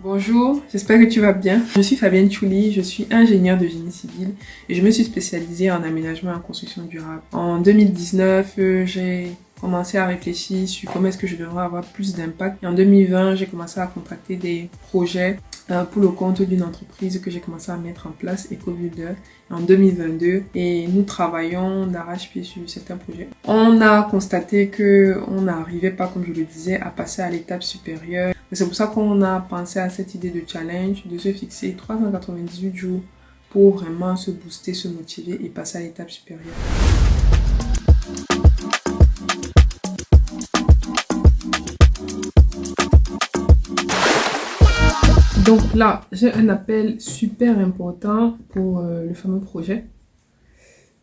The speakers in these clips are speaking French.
Bonjour, j'espère que tu vas bien. Je suis Fabienne Chouli, je suis ingénieure de génie civil et je me suis spécialisée en aménagement et en construction durable. En 2019, j'ai commencé à réfléchir sur comment est-ce que je devrais avoir plus d'impact. Et en 2020, j'ai commencé à contracter des projets pour le compte d'une entreprise que j'ai commencé à mettre en place, EcoBuilder, en 2022. Et nous travaillons d'arrache-pied sur certains projets. On a constaté que on n'arrivait pas, comme je le disais, à passer à l'étape supérieure. C'est pour ça qu'on a pensé à cette idée de challenge, de se fixer 398 jours pour vraiment se booster, se motiver et passer à l'étape supérieure. Donc là, j'ai un appel super important pour le fameux projet.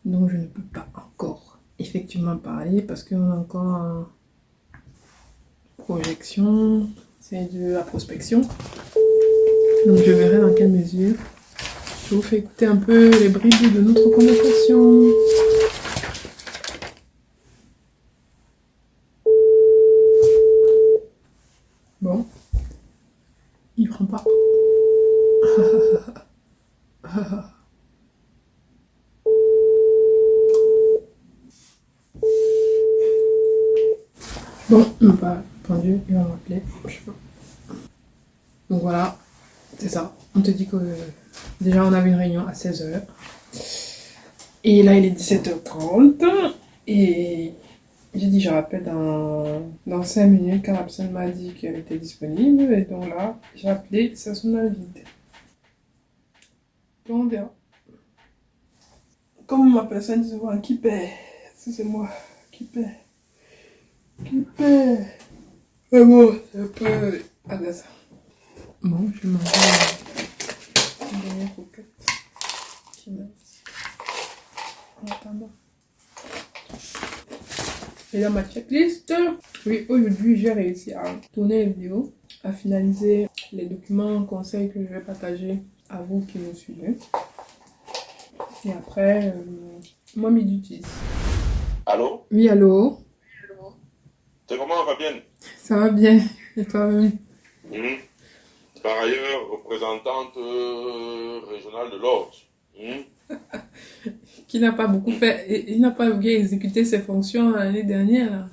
Donc je ne peux pas encore effectivement parler parce qu'on a encore en projection, c'est de la prospection. Donc je verrai dans quelle mesure. Je vous fais écouter un peu les bribes de notre conversation. Bon, il prend pas. Bon, il m'a pas répondu, il va m'appeler. Donc voilà, c'est ça. On te dit que déjà on avait une réunion à 16h. Et là il est 17h30. Et j'ai dit je rappelle dans 5 minutes car la personne m'a dit qu'elle était disponible. Et donc là, j'ai appelé, ça sonne à vide. Donc on verra. Comme ma personne dit souvent, qui paie? C'est moi qui paie. Qui paie? Mais bon, c'est un peu agaçant. Bon, je vais manger une dernière croquette qui m'a dit. En attendant. Et dans ma checklist, oui, aujourd'hui, j'ai réussi à tourner les vidéos, à finaliser les documents, conseils que je vais partager à vous qui me suivez. Et après, moi, m'utilise. Allô? Oui, allô? C'est comment, Fabienne? Ça va bien? Et toi-même? Par ailleurs, représentante régionale de l'Ordre. Qui n'a pas beaucoup fait, il n'a pas bien exécuté ses fonctions l'année dernière, là.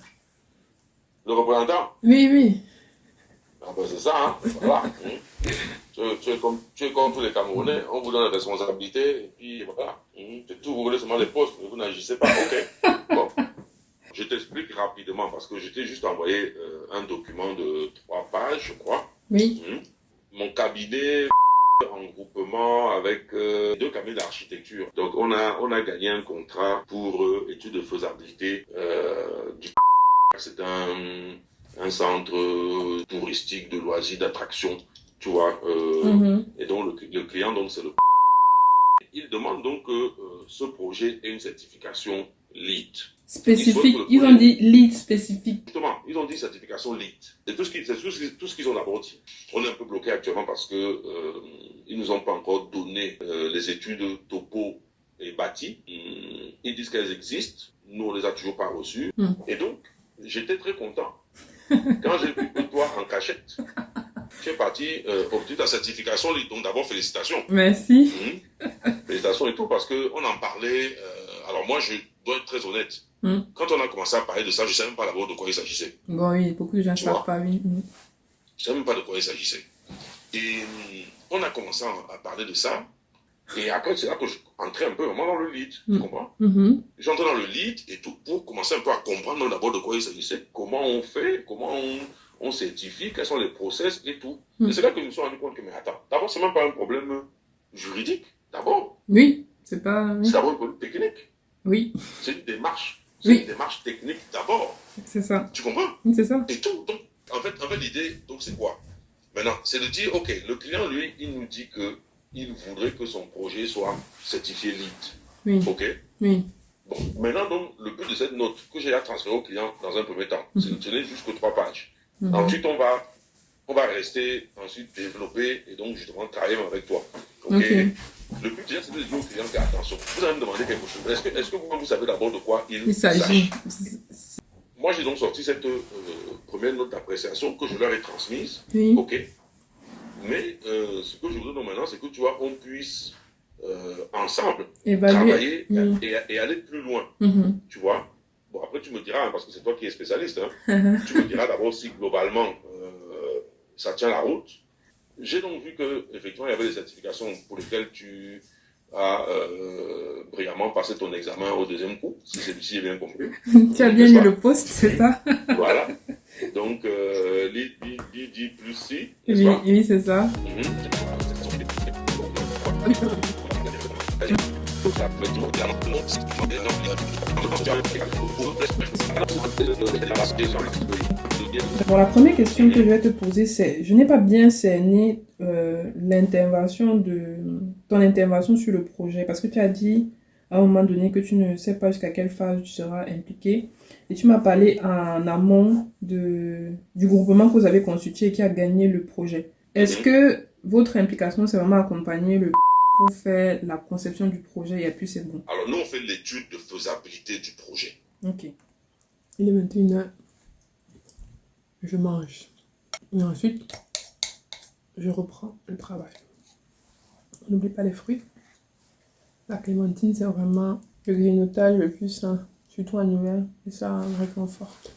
Le représentant? Oui, oui. Ah ben c'est ça, hein? Voilà. Tu es comme tous les Camerounais, on vous donne la responsabilité, et puis voilà. C'est tout, vous voulez seulement les postes, mais vous n'agissez pas, ok? Bon. Je t'explique rapidement, parce que je t'ai juste envoyé un document de 3 pages, je crois. Oui. Mon cabinet en groupement avec 2 cabinets d'architecture. Donc on a gagné un contrat pour étude de faisabilité du c'est un centre touristique de loisirs, d'attraction, tu vois. Et donc le client, donc c'est le il demande donc que ce projet ait une certification LEED. Spécifique, ils ont dit LEED spécifique. Justement, ils ont dit certification LEED. C'est tout ce qu'ils ont d'abord dit. On est un peu bloqué actuellement parce que ils nous ont pas encore donné les études topo et bâti. Ils disent qu'elles existent. Nous, on les a toujours pas reçues. Et donc, j'étais très content. Quand j'ai vu que toi, en cachette, tu es parti obtenir ta certification LEED. Donc d'abord, félicitations. Merci. Félicitations et tout parce qu'on en parlait. Alors moi, je dois être très honnête. Quand on a commencé à parler de ça, je ne savais même pas d'abord de quoi il s'agissait. Bon, oui, beaucoup de gens ne savent pas, oui. Je ne savais même pas de quoi il s'agissait. Et on a commencé à parler de ça. Et après, c'est là que je entrais un peu vraiment dans le lead. Tu comprends? J'entrais dans le lead et tout pour commencer un peu à comprendre d'abord de quoi il s'agissait, comment on fait, comment on certifie, quels sont les process et tout. Et c'est là que je me suis rendu compte que, mais attends, d'abord, c'est même pas un problème juridique. D'abord. Oui, c'est pas... Oui. C'est d'abord un problème technique. Oui. C'est une démarche. C'est une démarche technique d'abord. C'est ça. Tu comprends? C'est ça. Et tout. Donc, en fait l'idée, donc, c'est quoi? Maintenant, c'est de dire, ok, le client, lui, il nous dit que il voudrait que son projet soit certifié LEED. Oui. Ok? Oui. Bon, maintenant, donc, le but de cette note que j'ai à transférer au client dans un premier temps, c'est de tenir jusqu'aux 3 pages. Ensuite, on va rester, ensuite développer et donc justement travailler avec toi. Ok. Le but, c'est de dire au client que, attention, vous allez me demander quelque chose. Est-ce que vous savez d'abord de quoi il s'agit? Moi, j'ai donc sorti cette première note d'appréciation que je leur ai transmise. Oui. Ok. Mais ce que je voudrais donc maintenant, c'est que tu vois, on puisse ensemble Évaluer. travailler et aller plus loin. Tu vois. Bon, après, tu me diras, parce que c'est toi qui es spécialiste, hein, tu me diras d'abord si globalement ça tient la route. J'ai donc vu qu'effectivement, il y avait des certifications pour lesquelles tu as brillamment passé ton examen au deuxième coup, si j'ai bien compris. Tu as bien lu le post, c'est ça? Voilà. Donc, dit plus si, n'est-ce Oui, pas? oui, c'est ça. Bon, la première question que je vais te poser, c'est, je n'ai pas bien cerné ton intervention sur le projet, parce que tu as dit à un moment donné que tu ne sais pas jusqu'à quelle phase tu seras impliqué, et tu m'as parlé en amont du groupement que vous avez constitué et qui a gagné le projet. Est-ce que votre implication, c'est vraiment accompagner pour faire la conception du projet et puis c'est bon? Alors, nous, on fait l'étude de faisabilité du projet. Ok. Il est 21h. Je mange. Et ensuite, je reprends le travail. N'oublie pas les fruits. La clémentine, c'est vraiment le grignotage le plus sain, surtout en hiver. Et ça réconforte.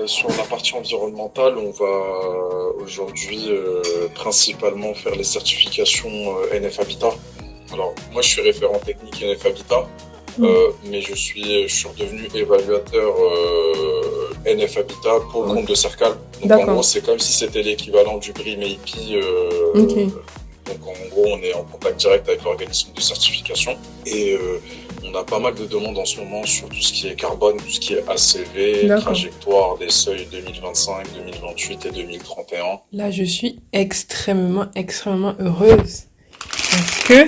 Sur la partie environnementale, on va aujourd'hui principalement faire les certifications NF Habitat. Alors, moi, je suis référent technique NF Habitat, mais je suis redevenu évaluateur NF Habitat pour le compte de Cercal. Donc, en gros, c'est comme si c'était l'équivalent du BRI MEIPI. Donc, en gros, on est en contact direct avec l'organisme de certification et on a pas mal de demandes en ce moment sur tout ce qui est carbone, tout ce qui est ACV, trajectoire des seuils 2025, 2028 et 2031. Là, je suis extrêmement heureuse parce que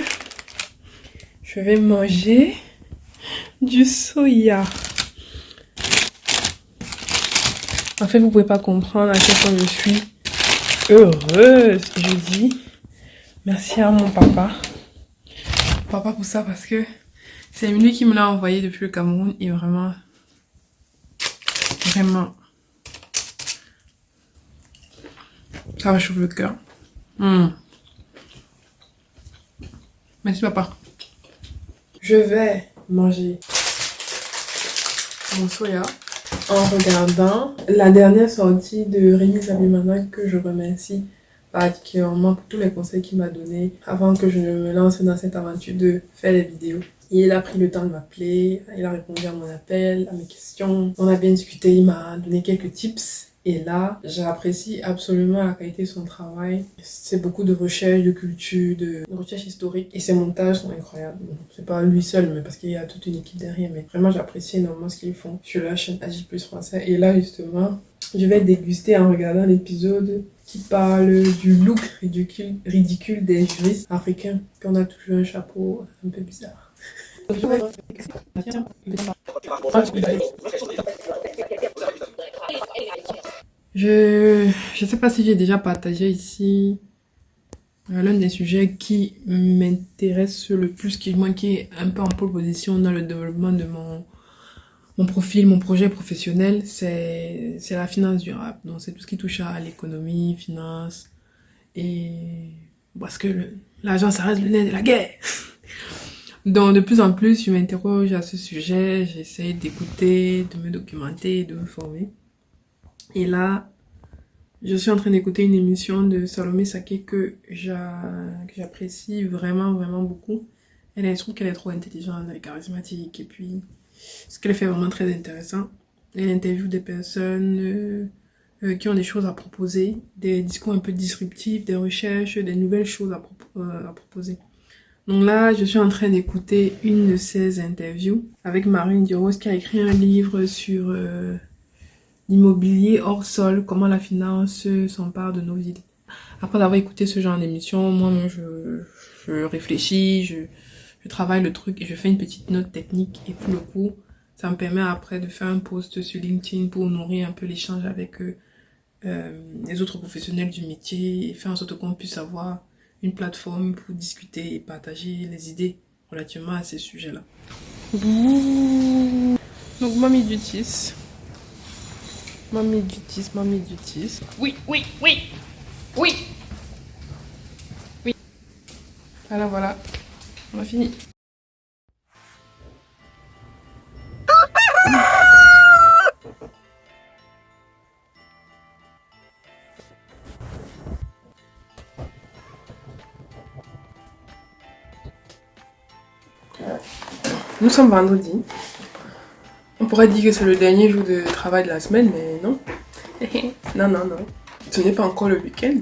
je vais manger du soya. En fait, vous pouvez pas comprendre à quel point je suis heureuse. Je dis merci à mon papa. Papa pour ça parce que c'est lui qui me l'a envoyé depuis le Cameroun et vraiment, ça réchauffe le cœur. Merci papa. Je vais manger mon soya en regardant la dernière sortie de Rémi Zabimana que je remercie particulièrement pour tous les conseils qu'il m'a donnés avant que je ne me lance dans cette aventure de faire des vidéos. Il a pris le temps de m'appeler, il a répondu à mon appel, à mes questions. On a bien discuté, il m'a donné quelques tips. Et là, j'apprécie absolument la qualité de son travail. C'est beaucoup de recherche, de culture, de recherche historique. Et ses montages sont incroyables. Bon, c'est pas lui seul, mais parce qu'il y a toute une équipe derrière. Mais vraiment, j'apprécie énormément ce qu'ils font sur la chaîne AJ+ Français. Et là, justement, je vais déguster en regardant l'épisode qui parle du look ridicule des juristes africains. Qu'on a toujours un chapeau un peu bizarre. Je sais pas si j'ai déjà partagé ici l'un des sujets qui m'intéresse le plus, qui est un peu en pole position dans le développement de mon profil, mon projet professionnel, c'est la finance durable. Donc c'est tout ce qui touche à l'économie, finance, et parce que l'argent, ça reste le nez de la guerre. Donc de plus en plus, je m'interroge à ce sujet, j'essaie d'écouter, de me documenter, de me former. Et là, je suis en train d'écouter une émission de Salomé Saké que j'apprécie vraiment beaucoup. Je trouve qu'elle est trop intelligente, elle est charismatique, et puis ce qu'elle fait est vraiment très intéressant. Elle interviewe des personnes qui ont des choses à proposer, des discours un peu disruptifs, des recherches, des nouvelles choses à proposer. Donc là, je suis en train d'écouter une de ces interviews avec Marine Duros qui a écrit un livre sur l'immobilier hors sol, comment la finance s'empare de nos villes. Après avoir écouté ce genre d'émission, moi-même, je réfléchis, je travaille le truc et je fais une petite note technique. Et pour le coup, ça me permet après de faire un post sur LinkedIn pour nourrir un peu l'échange avec les autres professionnels du métier et faire en sorte qu'on puisse avoir une plateforme pour discuter et partager les idées relativement à ces sujets-là. Donc, Mamie Dutis. Mamie duties, mamie duties. Oui. Voilà, on a fini. Nous sommes vendredi. On pourrait dire que c'est le dernier jour de travail de la semaine, mais non. Non. Ce n'est pas encore le week-end.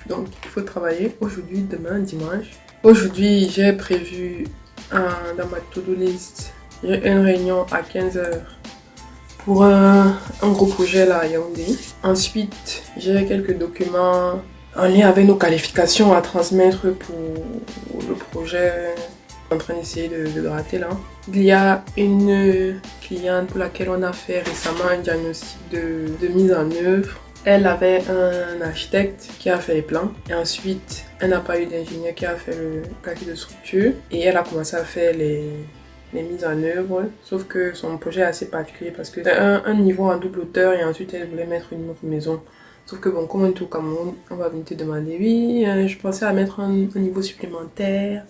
Donc, il faut travailler aujourd'hui, demain, dimanche. Aujourd'hui, j'ai prévu dans ma to-do list, j'ai une réunion à 15h pour un gros projet là à Yaoundé. Ensuite, j'ai quelques documents en lien avec nos qualifications à transmettre pour le projet. En train d'essayer de gratter là. Il y a une cliente pour laquelle on a fait récemment un diagnostic de mise en œuvre. Elle avait un architecte qui a fait les plans et ensuite elle n'a pas eu d'ingénieur qui a fait le calcul de structure et elle a commencé à faire les mises en œuvre, sauf que son projet est assez particulier parce que c'est un niveau en double hauteur et ensuite elle voulait mettre une autre maison. Sauf que bon, comme on est au Cameroun, on va venir te demander, oui, je pensais à mettre un niveau supplémentaire.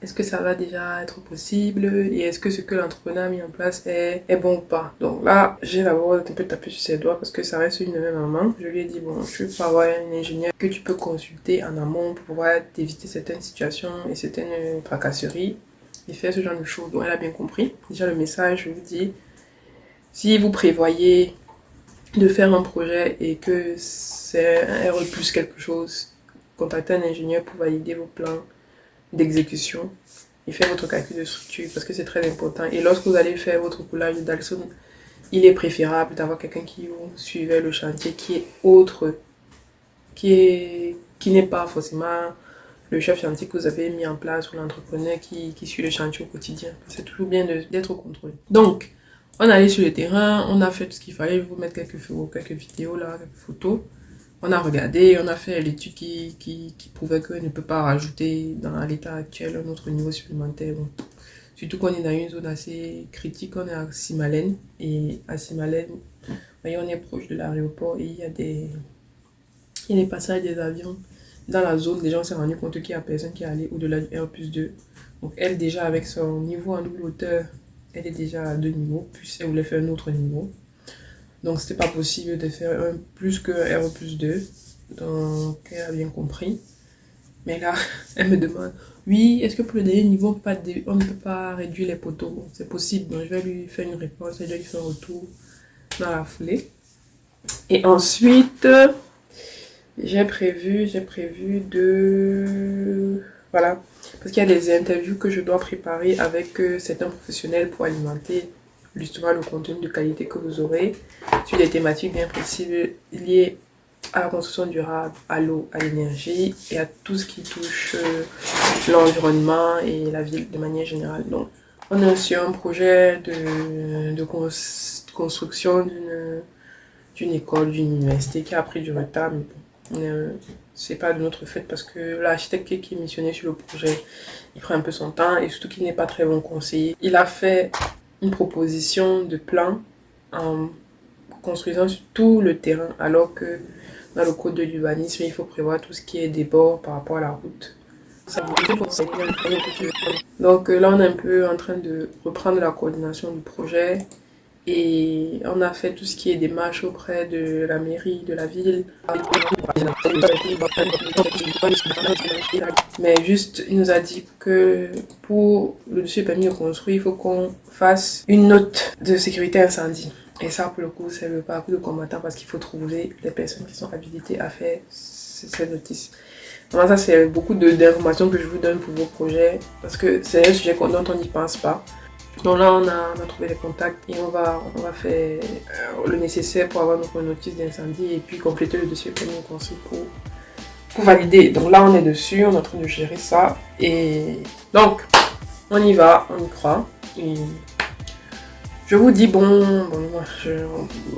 Est-ce que ça va déjà être possible et est-ce que ce que l'entrepreneur a mis en place est bon ou pas? Donc là, j'ai d'abord un peu tapé sur ses doigts parce que ça reste une de mes mamans. Je lui ai dit, bon, je peux avoir un ingénieur que tu peux consulter en amont pour pouvoir éviter certaines situations et certaines tracasseries et faire ce genre de choses. Donc elle a bien compris. Déjà le message, je vous dis, si vous prévoyez de faire un projet et que c'est un RE plus quelque chose, contactez un ingénieur pour valider vos plans d'exécution et faire votre calcul de structure parce que c'est très important. Et lorsque vous allez faire votre coulage de Dalson, il est préférable d'avoir quelqu'un qui vous suivait le chantier, qui est autre, qui n'est pas forcément le chef chantier que vous avez mis en place ou l'entrepreneur qui suit le chantier au quotidien. C'est toujours bien d'être contrôlé. Donc, on est allé sur le terrain, on a fait tout ce qu'il fallait. Je vais vous mettre quelques vidéos là, quelques photos. On a regardé, on a fait l'étude qui prouvait qu'on ne peut pas rajouter dans l'état actuel un autre niveau supplémentaire. Bon. Surtout qu'on est dans une zone assez critique, on est à Simalène. Et à Simalène, voyez, on est proche de l'aéroport et il y a des passages des avions. Dans la zone, déjà on s'est rendu compte qu'il n'y a personne qui est allé au-delà du R+2. Donc elle déjà avec son niveau en double hauteur, elle est déjà à 2 niveaux, puis elle voulait faire un autre niveau. Donc c'était pas possible de faire un plus que R+2. Donc elle a bien compris. Mais là, elle me demande, oui, est-ce que pour le dernier niveau, on ne peut pas réduire les poteaux? Bon, c'est possible, donc je vais lui faire une réponse, je vais lui faire un retour dans la foulée. Et ensuite, j'ai prévu de... Voilà, parce qu'il y a des interviews que je dois préparer avec certains professionnels pour alimenter justement le contenu de qualité que vous aurez sur des thématiques bien précises liées à la construction durable, à l'eau, à l'énergie et à tout ce qui touche l'environnement et la ville de manière générale. Donc, on est sur un projet de construction d'une école, d'une université qui a pris du retard, mais bon, c'est pas de notre fait parce que l'architecte qui est missionné sur le projet, il prend un peu son temps et surtout qu'il n'est pas très bon conseiller. Il a fait une proposition de plan en construisant sur tout le terrain alors que dans le code de l'urbanisme, il faut prévoir tout ce qui est des bords par rapport à la route. Donc là, on est un peu en train de reprendre la coordination du projet et on a fait tout ce qui est démarche auprès de la mairie, de la ville. Mais juste, il nous a dit que pour le dossier permis de construire, il faut qu'on fasse une note de sécurité incendie. Et ça, pour le coup, c'est le parcours de combattant parce qu'il faut trouver les personnes qui sont habilitées à faire ces notices. Vraiment, ça, c'est beaucoup d'informations que je vous donne pour vos projets parce que c'est un sujet dont on n'y pense pas. Donc là, on a trouvé les contacts et on va faire le nécessaire pour avoir notre notice d'incendie et puis compléter le dossier permis de construire pour valider. Donc là, on est dessus, on est en train de gérer ça. Et donc, on y va, on y croit. Et je vous dis, bon moi,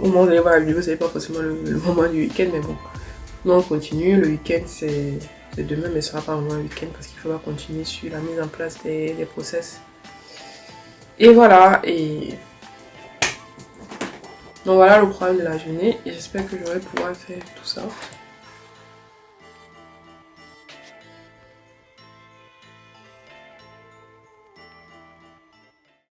au moment où vous allez voir la vidéo, c'est pas forcément le moment du week-end, mais bon. Nous, on continue. Le week-end, c'est demain, mais ce sera pas vraiment un week-end parce qu'il faudra continuer sur la mise en place des process. Et voilà, et Donc voilà le programme de la journée et j'espère que j'aurai pouvoir faire tout ça.